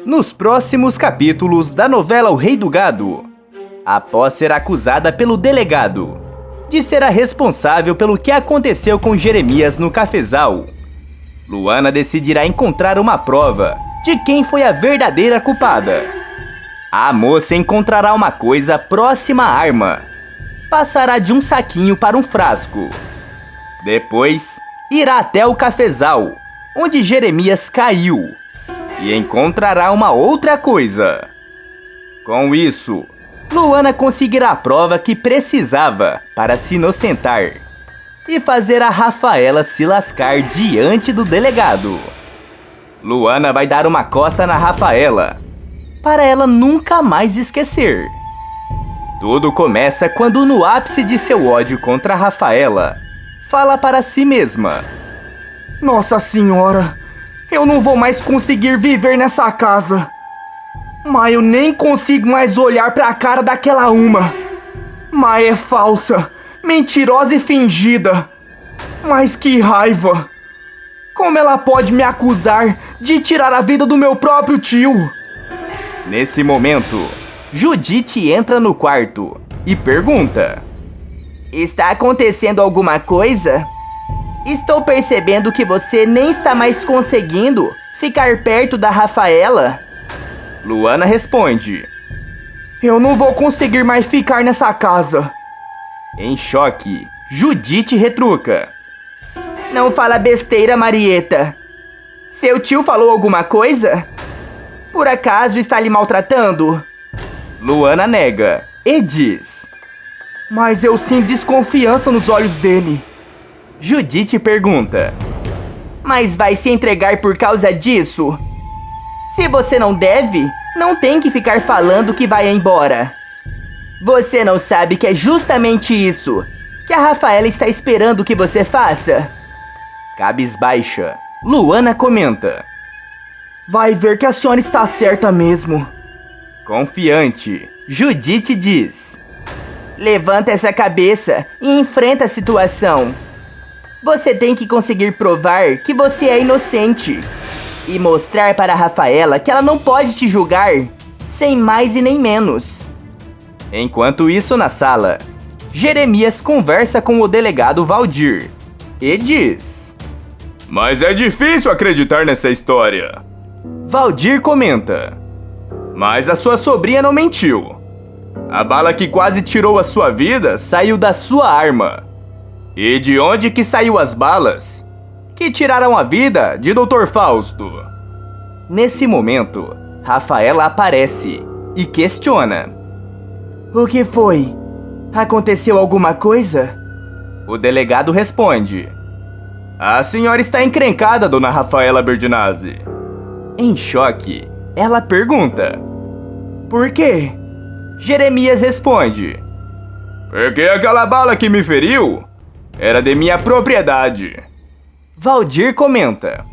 Nos próximos capítulos da novela O Rei do Gado, após ser acusada pelo delegado de ser a responsável pelo que aconteceu com Jeremias no cafezal, Luana decidirá encontrar uma prova de quem foi a verdadeira culpada. A moça encontrará uma coisa próxima à arma. Passará de um saquinho para um frasco. Depois, irá até o cafezal, onde Jeremias caiu, e encontrará uma outra coisa. Com isso, Luana conseguirá a prova que precisava para se inocentar e fazer a Rafaela se lascar diante do delegado. Luana vai dar uma coça na Rafaela, para ela nunca mais esquecer. Tudo começa quando, no ápice de seu ódio contra a Rafaela, fala para si mesma: Nossa Senhora, eu não vou mais conseguir viver nessa casa. Mas eu nem consigo mais olhar para a cara daquela uma. Mas é falsa, mentirosa e fingida. Mas que raiva! Como ela pode me acusar de tirar a vida do meu próprio tio? Nesse momento, Judite entra no quarto e pergunta: Está acontecendo alguma coisa? Estou percebendo que você nem está mais conseguindo ficar perto da Rafaela. Luana responde: Eu não vou conseguir mais ficar nessa casa. Em choque, Judite retruca: Não fala besteira, Marieta. Seu tio falou alguma coisa? Por acaso está lhe maltratando? Luana nega e diz: Mas eu sinto desconfiança nos olhos dele. Judite pergunta: Mas vai se entregar por causa disso? Se você não deve, não tem que ficar falando que vai embora. Você não sabe que é justamente isso que a Rafaela está esperando que você faça? Cabisbaixa, Luana comenta: Vai ver que a senhora está certa mesmo. Confiante, Judite diz: Levanta essa cabeça e enfrenta a situação. Você tem que conseguir provar que você é inocente e mostrar para a Rafaela que ela não pode te julgar sem mais e nem menos. Enquanto isso, na sala, Jeremias conversa com o delegado Valdir e diz: Mas é difícil acreditar nessa história. Valdir comenta: Mas a sua sobrinha não mentiu. A bala que quase tirou a sua vida saiu da sua arma. E de onde que saiu as balas que tiraram a vida de Dr. Fausto? Nesse momento, Rafaela aparece e questiona: O que foi? Aconteceu alguma coisa? O delegado responde: A senhora está encrencada, dona Rafaela Berdinazzi. Em choque, ela pergunta: Por quê? Jeremias responde: Porque aquela bala que me feriu era de minha propriedade. Valdir comenta: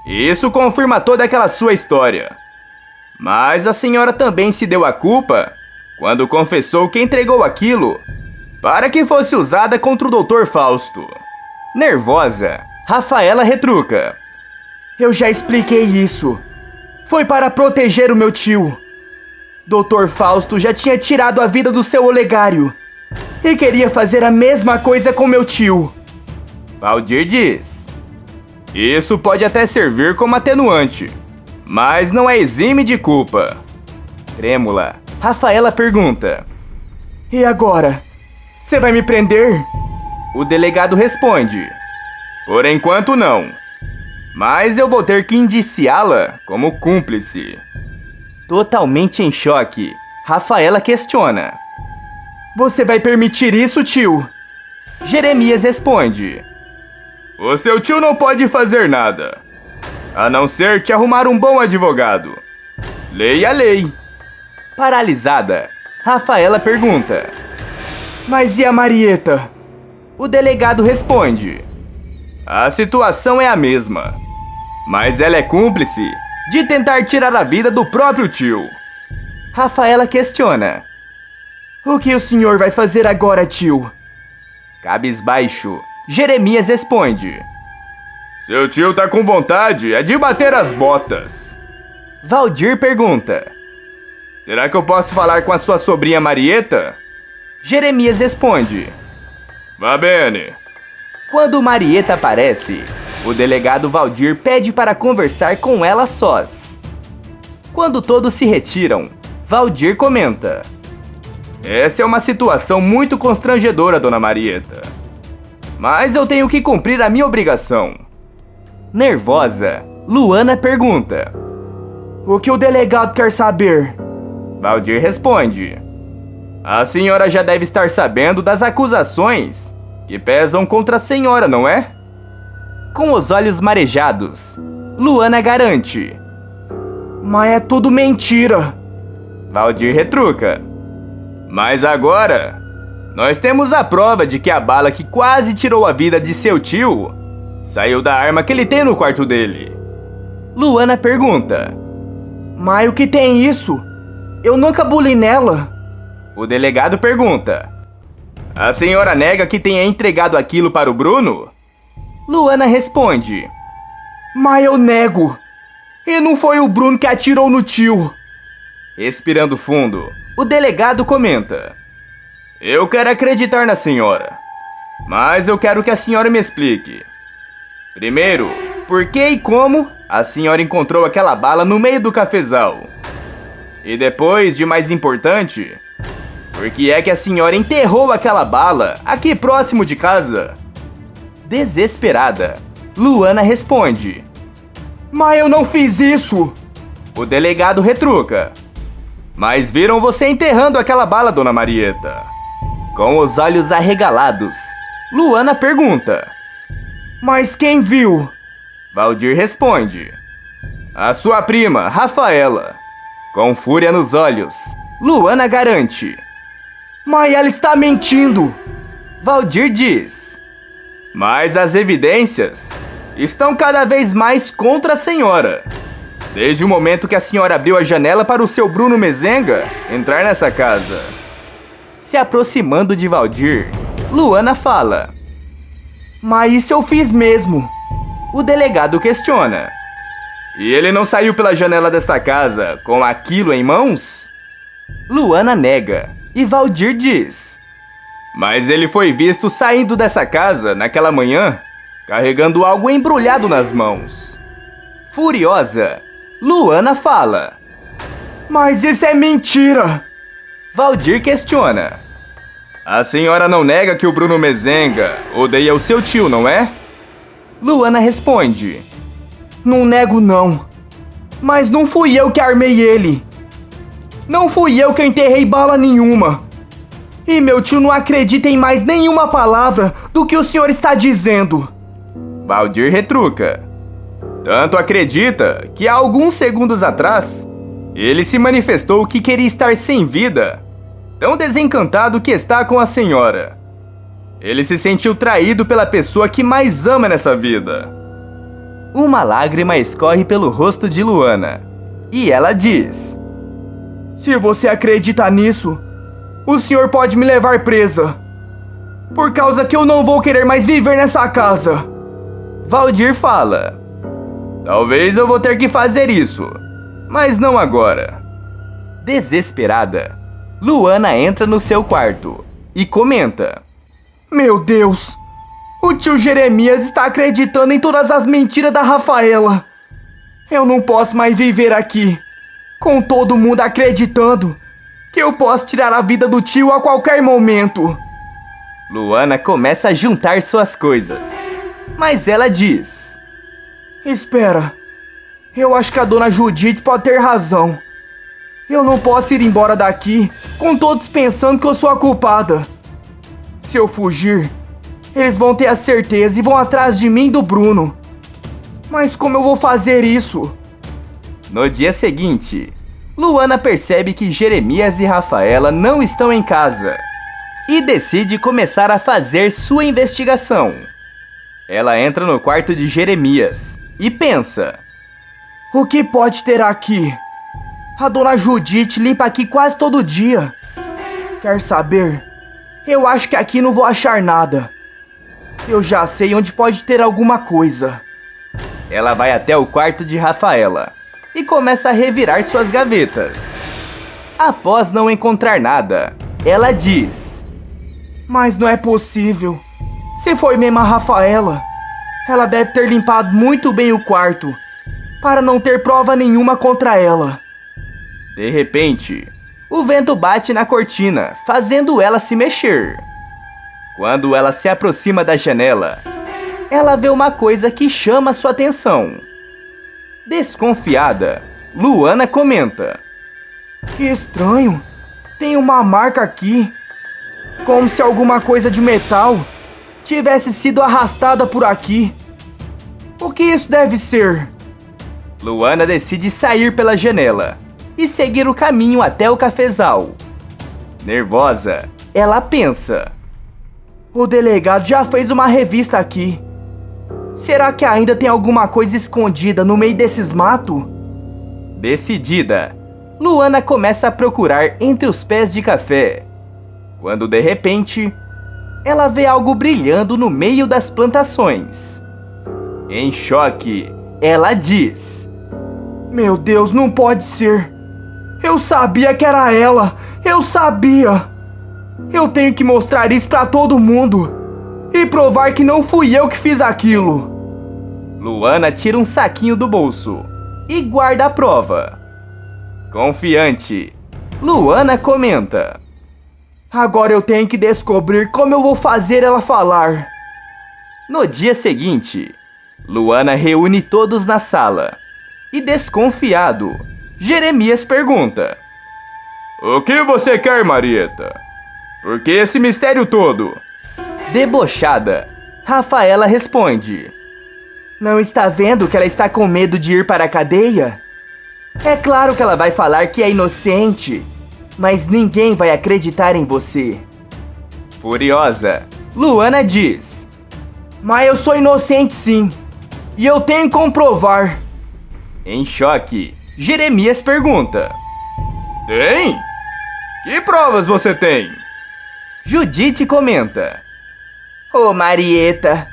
Isso confirma toda aquela sua história. Mas a senhora também se deu a culpa quando confessou que entregou aquilo para que fosse usada contra o Dr. Fausto. Nervosa, Rafaela retruca: Eu já expliquei isso. Foi para proteger o meu tio. Dr. Fausto já tinha tirado a vida do seu Olegário e queria fazer a mesma coisa com meu tio. Valdir diz: Isso pode até servir como atenuante, mas não é exime de culpa. Trêmula, Rafaela pergunta: E agora? Você vai me prender? O delegado responde: Por enquanto não, mas eu vou ter que indiciá-la como cúmplice. Totalmente em choque, Rafaela questiona: Você vai permitir isso, tio? Jeremias responde: O seu tio não pode fazer nada, a não ser que arrumar um bom advogado. Leia a lei. Paralisada, Rafaela pergunta: Mas e a Marieta? O delegado responde: A situação é a mesma, mas ela é cúmplice de tentar tirar a vida do próprio tio. Rafaela questiona: O que o senhor vai fazer agora, tio? Cabisbaixo, Jeremias responde: Seu tio tá com vontade de bater as botas. Valdir pergunta. Será que eu posso falar com a sua sobrinha Marieta? Jeremias responde. Va bene. Quando Marieta aparece, o delegado Valdir pede para conversar com ela sós. Quando todos se retiram, Valdir comenta. Essa é uma situação muito constrangedora, dona Marieta. Mas eu tenho que cumprir a minha obrigação. Nervosa, Luana pergunta. O que o delegado quer saber? Valdir responde. A senhora já deve estar sabendo das acusações que pesam contra a senhora, não é? Com os olhos marejados, Luana garante. Mas é tudo mentira. Valdir retruca. Mas agora, nós temos a prova de que a bala que quase tirou a vida de seu tio saiu da arma que ele tem no quarto dele. Luana pergunta. Mas o que tem isso? Eu nunca bulei nela. O delegado pergunta. A senhora nega que tenha entregado aquilo para o Bruno? Luana responde. Mas eu nego. E não foi o Bruno que atirou no tio. Respirando fundo, o delegado comenta. Eu quero acreditar na senhora, mas eu quero que a senhora me explique. Primeiro, por que e como a senhora encontrou aquela bala no meio do cafezal? E depois, de mais importante, por que é que a senhora enterrou aquela bala aqui próximo de casa? Desesperada, Luana responde. Mas eu não fiz isso. O delegado retruca. Mas viram você enterrando aquela bala, dona Marieta. Com os olhos arregalados, Luana pergunta. Mas quem viu? Valdir responde. A sua prima, Rafaela. Com fúria nos olhos, Luana garante. Mas ela está mentindo. Valdir diz. Mas as evidências estão cada vez mais contra a senhora. Desde o momento que a senhora abriu a janela para o seu Bruno Mezenga entrar nessa casa. Se aproximando de Valdir, Luana fala. Mas isso eu fiz mesmo. O delegado questiona. E ele não saiu pela janela desta casa com aquilo em mãos? Luana nega e Valdir diz. Mas ele foi visto saindo dessa casa naquela manhã, carregando algo embrulhado nas mãos. Furiosa, Luana fala. Mas isso é mentira. Valdir questiona. A senhora não nega que o Bruno Mezenga odeia o seu tio, não é? Luana responde. Não nego não. Mas não fui eu que armei ele. Não fui eu que enterrei bala nenhuma. E meu tio não acredita em mais nenhuma palavra do que o senhor está dizendo. Valdir retruca. Tanto acredita que há alguns segundos atrás, ele se manifestou que queria estar sem vida, tão desencantado que está com a senhora. Ele se sentiu traído pela pessoa que mais ama nessa vida. Uma lágrima escorre pelo rosto de Luana, e ela diz. Se você acredita nisso, o senhor pode me levar presa. Por causa que eu não vou querer mais viver nessa casa. Valdir fala. Talvez eu vou ter que fazer isso, mas não agora. Desesperada, Luana entra no seu quarto e comenta. Meu Deus, o tio Jeremias está acreditando em todas as mentiras da Rafaela. Eu não posso mais viver aqui, com todo mundo acreditando que eu posso tirar a vida do tio a qualquer momento. Luana começa a juntar suas coisas, mas ela diz. Espera, eu acho que a dona Judite pode ter razão. Eu não posso ir embora daqui com todos pensando que eu sou a culpada. Se eu fugir, eles vão ter a certeza e vão atrás de mim e do Bruno. Mas como eu vou fazer isso? No dia seguinte, Luana percebe que Jeremias e Rafaela não estão em casa e decide começar a fazer sua investigação. Ela entra no quarto de Jeremias e pensa. O que pode ter aqui? A dona Judite limpa aqui quase todo dia. Quer saber? Eu acho que aqui não vou achar nada. Eu já sei onde pode ter alguma coisa. Ela vai até o quarto de Rafaela e começa a revirar suas gavetas. Após não encontrar nada, ela diz: Mas não é possível. Se foi mesmo a Rafaela, ela deve ter limpado muito bem o quarto, para não ter prova nenhuma contra ela. De repente, o vento bate na cortina, fazendo ela se mexer. Quando ela se aproxima da janela, ela vê uma coisa que chama sua atenção. Desconfiada, Luana comenta: Que estranho. Tem uma marca aqui. Como se alguma coisa de metal tivesse sido arrastada por aqui. O que isso deve ser? Luana decide sair pela janela e seguir o caminho até o cafezal. Nervosa, ela pensa: O delegado já fez uma revista aqui. Será que ainda tem alguma coisa escondida no meio desses matos? Decidida, Luana começa a procurar entre os pés de café. Quando de repente, ela vê algo brilhando no meio das plantações. Em choque, ela diz: Meu Deus, não pode ser. Eu sabia que era ela. Eu sabia. Eu tenho que mostrar isso pra todo mundo e provar que não fui eu que fiz aquilo. Luana tira um saquinho do bolso e guarda a prova. Confiante, Luana comenta: Agora eu tenho que descobrir como eu vou fazer ela falar. No dia seguinte, Luana reúne todos na sala e, desconfiado, Jeremias pergunta: O que você quer, Marieta? Por que esse mistério todo? Debochada, Rafaela responde: Não está vendo que ela está com medo de ir para a cadeia? É claro que ela vai falar que é inocente, mas ninguém vai acreditar em você. Furiosa, Luana diz: Mas eu sou inocente sim, e eu tenho que comprovar. Em choque, Jeremias pergunta: Tem? Que provas você tem? Judite comenta: Ô Marieta,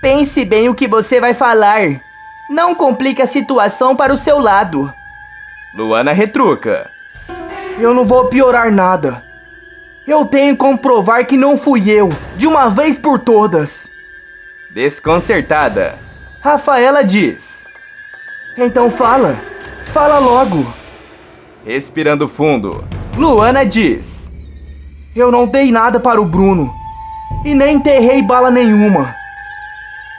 pense bem o que você vai falar. Não complique a situação para o seu lado. Luana retruca: Eu não vou piorar nada. Eu tenho que comprovar que não fui eu, de uma vez por todas. Desconcertada, Rafaela diz: Então fala. Fala logo. Respirando fundo, Luana diz: Eu não dei nada para o Bruno. E nem enterrei bala nenhuma.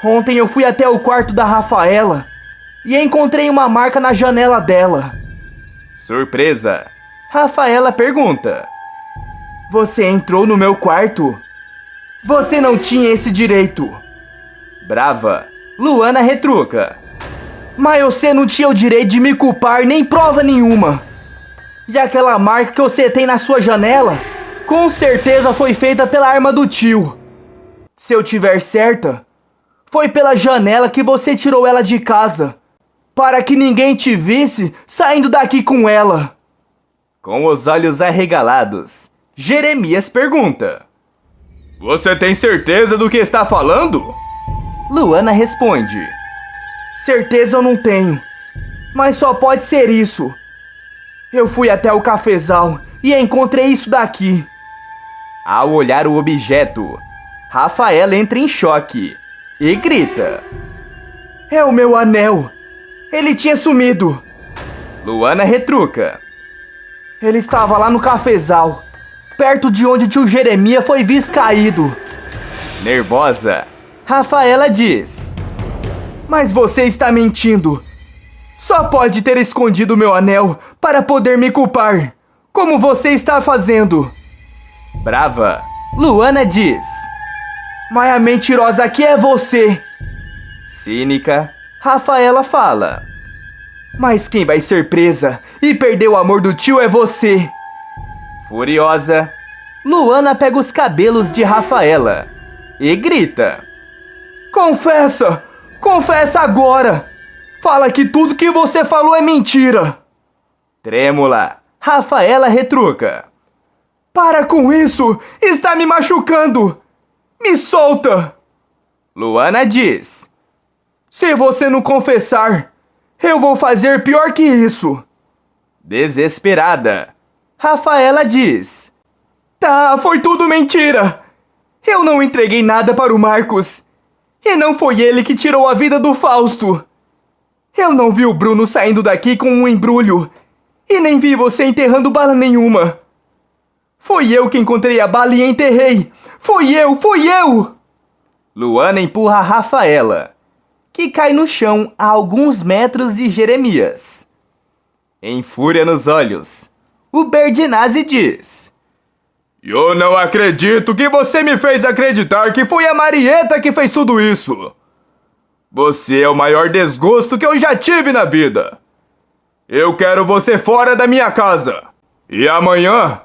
Ontem eu fui até o quarto da Rafaela e encontrei uma marca na janela dela. Surpresa, Rafaela pergunta: Você entrou no meu quarto? Você não tinha esse direito. Brava, Luana retruca: Mas você não tinha o direito de me culpar nem prova nenhuma. E aquela marca que você tem na sua janela, com certeza foi feita pela arma do tio. Se eu tiver certa, foi pela janela que você tirou ela de casa, para que ninguém te visse saindo daqui com ela. Com os olhos arregalados, Jeremias pergunta: Você tem certeza do que está falando? Luana responde: Certeza eu não tenho, mas só pode ser isso. Eu fui até o cafezal e encontrei isso daqui. Ao olhar o objeto, Rafaela entra em choque e grita: É o meu anel. Ele tinha sumido. Luana retruca: Ele estava lá no cafezal, perto de onde o tio Jeremias foi visto caído. Nervosa, Rafaela diz: Mas você está mentindo. Só pode ter escondido meu anel para poder me culpar, como você está fazendo. Brava, Luana diz: Mas a mentirosa aqui é você. Cínica, Rafaela fala: Mas quem vai ser presa e perder o amor do tio é você. Furiosa, Luana pega os cabelos de Rafaela e grita: Confessa! Confessa agora! Fala que tudo que você falou é mentira! Trêmula, Rafaela retruca: Para com isso! Está me machucando! Me solta! Luana diz: Se você não confessar, Eu vou fazer pior que isso. Desesperada, Rafaela diz: Tá, foi tudo mentira. Eu não entreguei nada para o Marcos. E não foi ele que tirou a vida do Fausto. Eu não vi o Bruno saindo daqui com um embrulho. E nem vi você enterrando bala nenhuma. Foi eu que encontrei a bala e enterrei. Foi eu! Luana empurra a Rafaela, que cai no chão a alguns metros de Jeremias. Em fúria nos olhos, o Berdinazzi diz: Eu não acredito que você me fez acreditar que foi a Marieta que fez tudo isso. Você é o maior desgosto que eu já tive na vida. Eu quero você fora da minha casa. E amanhã,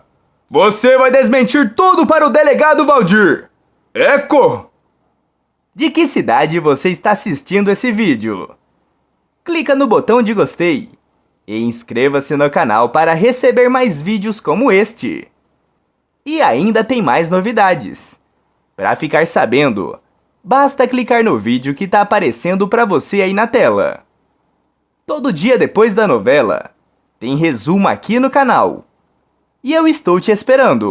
você vai desmentir tudo para o delegado Valdir. Eco! De que cidade você está assistindo esse vídeo? Clica no botão de gostei e inscreva-se no canal para receber mais vídeos como este. E ainda tem mais novidades. Para ficar sabendo, basta clicar no vídeo que está aparecendo para você aí na tela. Todo dia depois da novela, tem resumo aqui no canal. E eu estou te esperando.